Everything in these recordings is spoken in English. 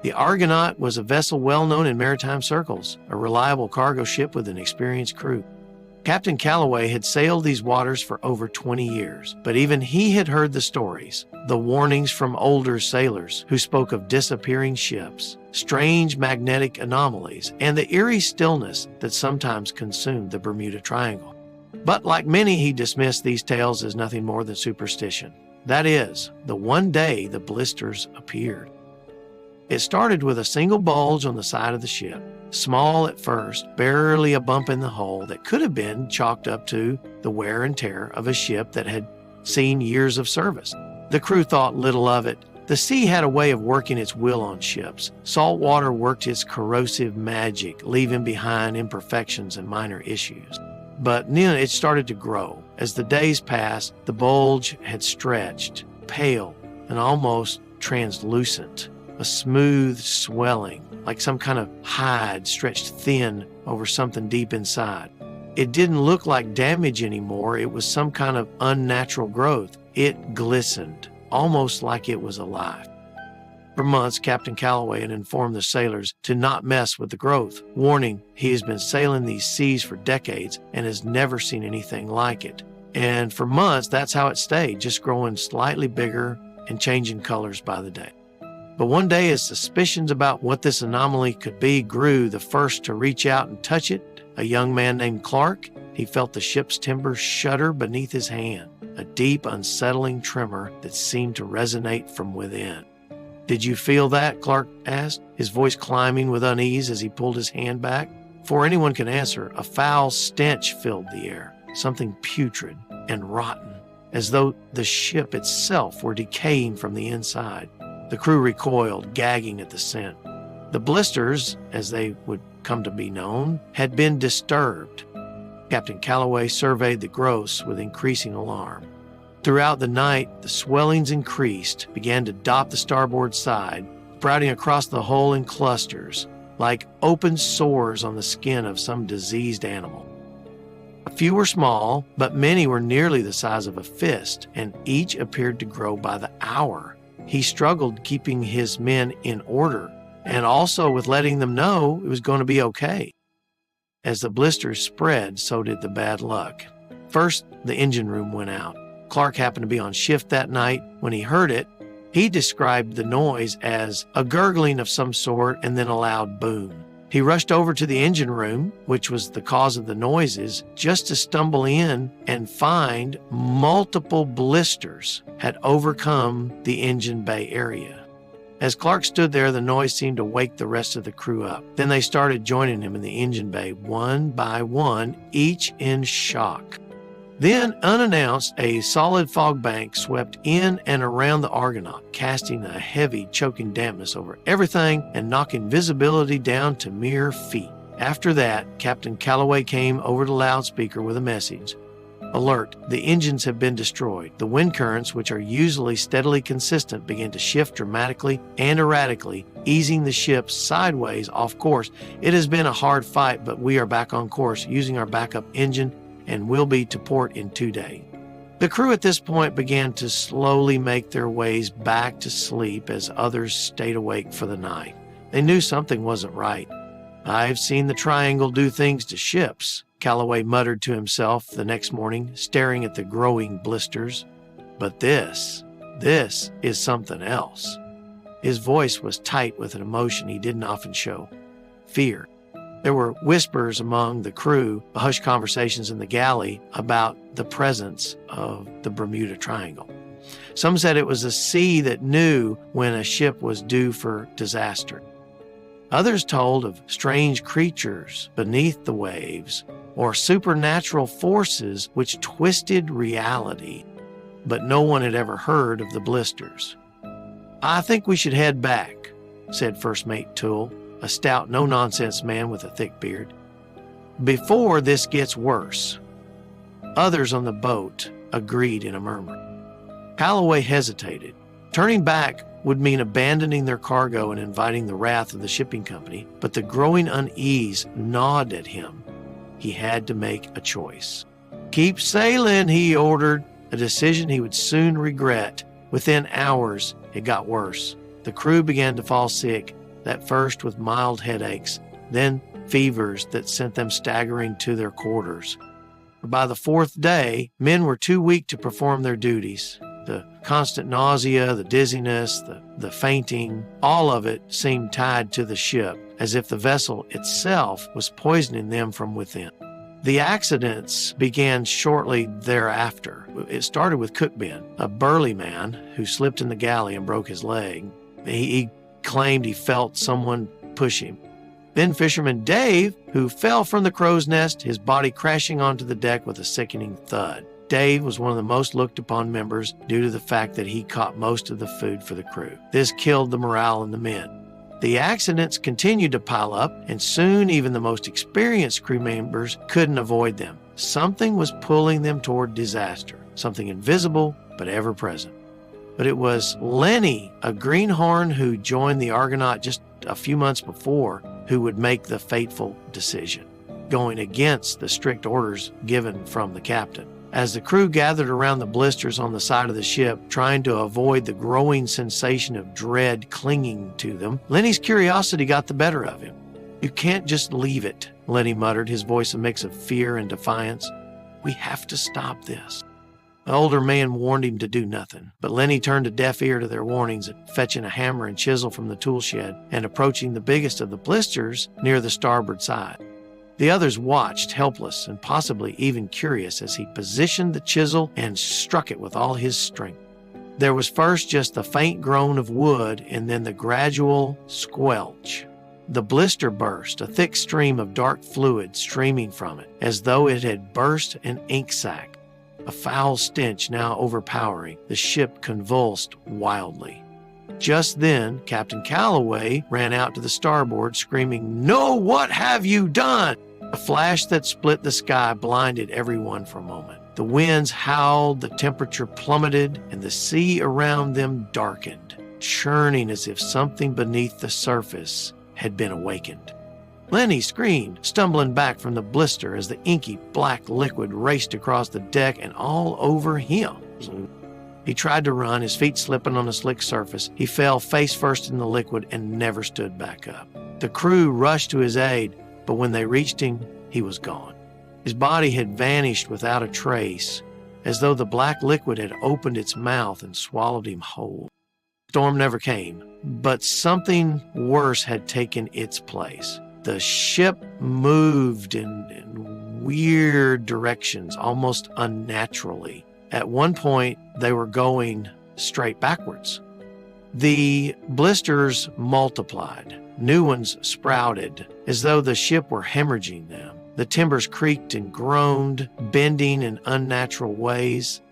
The Argonaut was a vessel well known in maritime circles, a reliable cargo ship with an experienced crew. Captain Calloway had sailed these waters for over 20 years, but even he had heard the stories, the warnings from older sailors who spoke of disappearing ships, strange magnetic anomalies, and the eerie stillness that sometimes consumed the Bermuda Triangle. But like many, he dismissed these tales as nothing more than superstition. That is, the one day the blisters appeared. It started with a single bulge on the side of the ship. Small at first, barely a bump in the hull that could have been chalked up to the wear and tear of a ship that had seen years of service. The crew thought little of it. The sea had a way of working its will on ships. Salt water worked its corrosive magic, leaving behind imperfections and minor issues. But then it started to grow. As the days passed, the bulge had stretched, pale and almost translucent, a smooth swelling, like some kind of hide stretched thin over something deep inside. It didn't look like damage anymore. It was some kind of unnatural growth. It glistened, almost like it was alive. For months, Captain Calloway had informed the sailors to not mess with the growth, warning he has been sailing these seas for decades and has never seen anything like it. And for months, that's how it stayed, just growing slightly bigger and changing colors by the day. But one day, as suspicions about what this anomaly could be grew, the first to reach out and touch it, a young man named Clark, he felt the ship's timbers shudder beneath his hand, a deep, unsettling tremor that seemed to resonate from within. "Did you feel that?" Clark asked, his voice climbing with unease as he pulled his hand back. Before anyone could answer, a foul stench filled the air, something putrid and rotten, as though the ship itself were decaying from the inside. The crew recoiled, gagging at the scent. The blisters, as they would come to be known, had been disturbed. Captain Calloway surveyed the growths with increasing alarm. Throughout the night, the swellings increased, began to dot the starboard side, sprouting across the hull in clusters, like open sores on the skin of some diseased animal. A few were small, but many were nearly the size of a fist, and each appeared to grow by the hour. He struggled keeping his men in order, and also with letting them know it was going to be okay. As the blisters spread, so did the bad luck. First, the engine room went out. Clark happened to be on shift that night. When he heard it, he described the noise as a gurgling of some sort and then a loud boom. He rushed over to the engine room, which was the cause of the noises, just to stumble in and find multiple blisters had overcome the engine bay area. As Clark stood there, the noise seemed to wake the rest of the crew up. Then they started joining him in the engine bay, one by one, each in shock. Then, unannounced, a solid fog bank swept in and around the Argonaut, casting a heavy, choking dampness over everything and knocking visibility down to mere feet. After that, Captain Calloway came over the loudspeaker with a message. "Alert, the engines have been destroyed. The wind currents, which are usually steadily consistent, began to shift dramatically and erratically, easing the ship sideways off course. It has been a hard fight, but we are back on course, using our backup engine, and will be to port in 2 days. The crew at this point began to slowly make their ways back to sleep as others stayed awake for the night. They knew something wasn't right. "I've seen the Triangle do things to ships," Calloway muttered to himself the next morning, staring at the growing blisters. "But this is something else." His voice was tight with an emotion he didn't often show. Fear. There were whispers among the crew, hushed conversations in the galley about the presence of the Bermuda Triangle. Some said it was a sea that knew when a ship was due for disaster. Others told of strange creatures beneath the waves or supernatural forces which twisted reality. But no one had ever heard of the blisters. "I think we should head back," said First Mate Toole, a stout, no-nonsense man with a thick beard, "before this gets worse." Others on the boat agreed in a murmur. Calloway hesitated. Turning back would mean abandoning their cargo and inviting the wrath of the shipping company, but the growing unease gnawed at him. He had to make a choice. "Keep sailing," he ordered, a decision he would soon regret. Within hours, it got worse. The crew began to fall sick. at first with mild headaches, then fevers that sent them staggering to their quarters. By the fourth day, men were too weak to perform their duties. The constant nausea, the dizziness, the fainting, all of it seemed tied to the ship, as if the vessel itself was poisoning them from within. The accidents began shortly thereafter. It started with Cook Ben, a burly man who slipped in the galley and broke his leg. He claimed he felt someone push him. Then fisherman Dave, who fell from the crow's nest, his body crashing onto the deck with a sickening thud. Dave was one of the most looked upon members due to the fact that he caught most of the food for the crew. This killed the morale in the men. The accidents continued to pile up, and soon even the most experienced crew members couldn't avoid them. Something was pulling them toward disaster, something invisible but ever-present. But it was Lenny, a greenhorn who joined the Argonaut just a few months before, who would make the fateful decision, going against the strict orders given from the captain. As the crew gathered around the blisters on the side of the ship, trying to avoid the growing sensation of dread clinging to them, Lenny's curiosity got the better of him. "You can't just leave it," Lenny muttered, his voice a mix of fear and defiance. "We have to stop this." The older man warned him to do nothing, but Lenny turned a deaf ear to their warnings, fetching a hammer and chisel from the tool shed and approaching the biggest of the blisters near the starboard side. The others watched, helpless and possibly even curious, as he positioned the chisel and struck it with all his strength. There was first just the faint groan of wood and then the gradual squelch. The blister burst, a thick stream of dark fluid streaming from it, as though it had burst an ink sac. A foul stench now overpowering, the ship convulsed wildly. Just then, Captain Calloway ran out to the starboard, screaming, "No, what have you done?" A flash that split the sky blinded everyone for a moment. The winds howled, the temperature plummeted, and the sea around them darkened, churning as if something beneath the surface had been awakened. Lenny screamed, stumbling back from the blister as the inky black liquid raced across the deck and all over him. He tried to run, his feet slipping on the slick surface. He fell face first in the liquid and never stood back up. The crew rushed to his aid, but when they reached him, he was gone. His body had vanished without a trace, as though the black liquid had opened its mouth and swallowed him whole. The storm never came, but something worse had taken its place. The ship moved in weird directions, almost unnaturally. At one point, they were going straight backwards. The blisters multiplied. New ones sprouted, as though the ship were hemorrhaging them. The timbers creaked and groaned, bending in unnatural ways.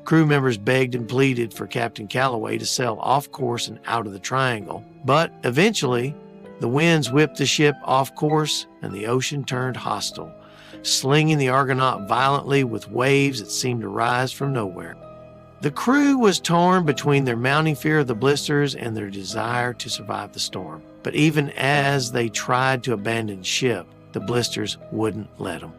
Crew members begged and pleaded for Captain Calloway to sail off course and out of the triangle. But eventually, the winds whipped the ship off course and the ocean turned hostile, slinging the Argonaut violently with waves that seemed to rise from nowhere. The crew was torn between their mounting fear of the blisters and their desire to survive the storm. But even as they tried to abandon ship, the blisters wouldn't let them.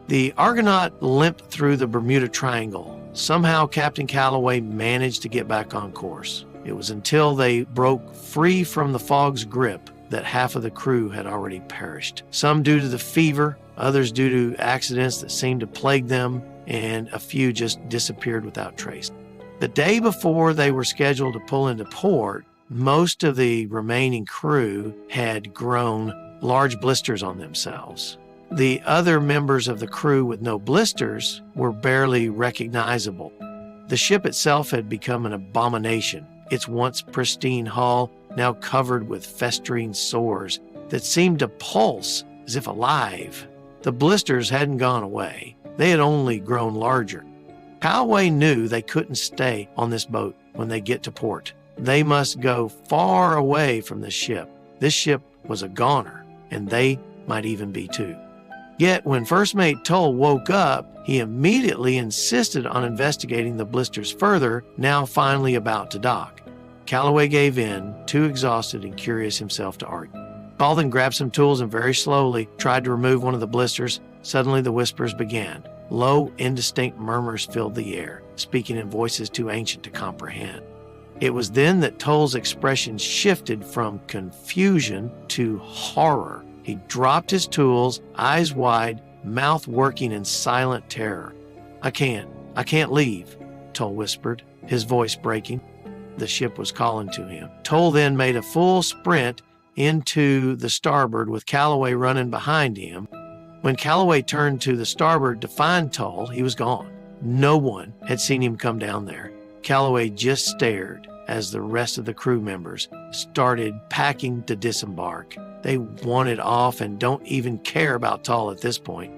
The Argonaut limped through the Bermuda Triangle. Somehow Captain Calloway managed to get back on course. It was until they broke free from the fog's grip that half of the crew had already perished. Some due to the fever, others due to accidents that seemed to plague them, and a few just disappeared without trace. The day before they were scheduled to pull into port, most of the remaining crew had grown large blisters on themselves. The other members of the crew with no blisters were barely recognizable. The ship itself had become an abomination, its once pristine hull now covered with festering sores that seemed to pulse as if alive. The blisters hadn't gone away. They had only grown larger. Calloway knew they couldn't stay on this boat when they get to port. They must go far away from the ship. This ship was a goner, and they might even be too. Yet when First Mate Tull woke up, he immediately insisted on investigating the blisters further, now finally about to dock. Calloway gave in, too exhausted and curious himself to argue. Paul then grabbed some tools and very slowly tried to remove one of the blisters. Suddenly the whispers began. Low, indistinct murmurs filled the air, speaking in voices too ancient to comprehend. It was then that Toll's expression shifted from confusion to horror. He dropped his tools, eyes wide, mouth working in silent terror. I can't leave," Toll whispered, his voice breaking. The ship was calling to him. Toll then made a full sprint into the starboard with Calloway running behind him. When Calloway turned to the starboard to find Toll, he was gone. No one had seen him come down there. Calloway just stared as the rest of the crew members started packing to disembark. They wanted off and don't even care about Toll at this point.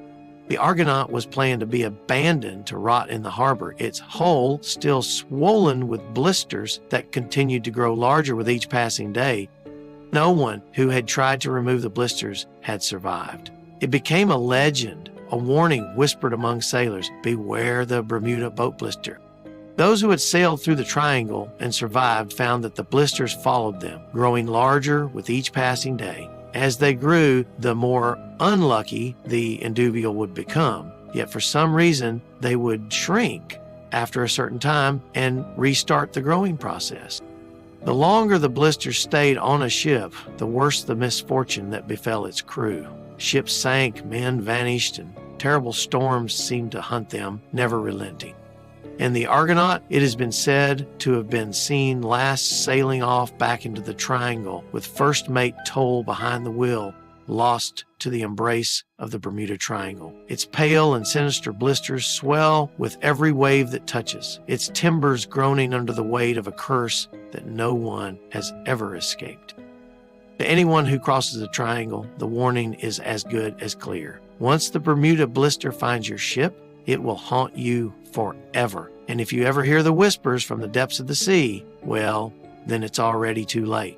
The Argonaut was planned to be abandoned to rot in the harbor, its hull still swollen with blisters that continued to grow larger with each passing day. No one who had tried to remove the blisters had survived. It became a legend, a warning whispered among sailors, "Beware the Bermuda boat blister." Those who had sailed through the triangle and survived found that the blisters followed them, growing larger with each passing day. As they grew, the more unlucky the indubial would become. Yet for some reason, they would shrink after a certain time and restart the growing process. The longer the blisters stayed on a ship, the worse the misfortune that befell its crew. Ships sank, men vanished, and terrible storms seemed to hunt them, never relenting. And the Argonaut, it has been said to have been seen last sailing off back into the triangle with first mate Toll behind the wheel, lost to the embrace of the Bermuda Triangle. Its pale and sinister blisters swell with every wave that touches, its timbers groaning under the weight of a curse that no one has ever escaped. To anyone who crosses the triangle, the warning is as good as clear. Once the Bermuda Blister finds your ship, it will haunt you forever. And if you ever hear the whispers from the depths of the sea, well, then it's already too late.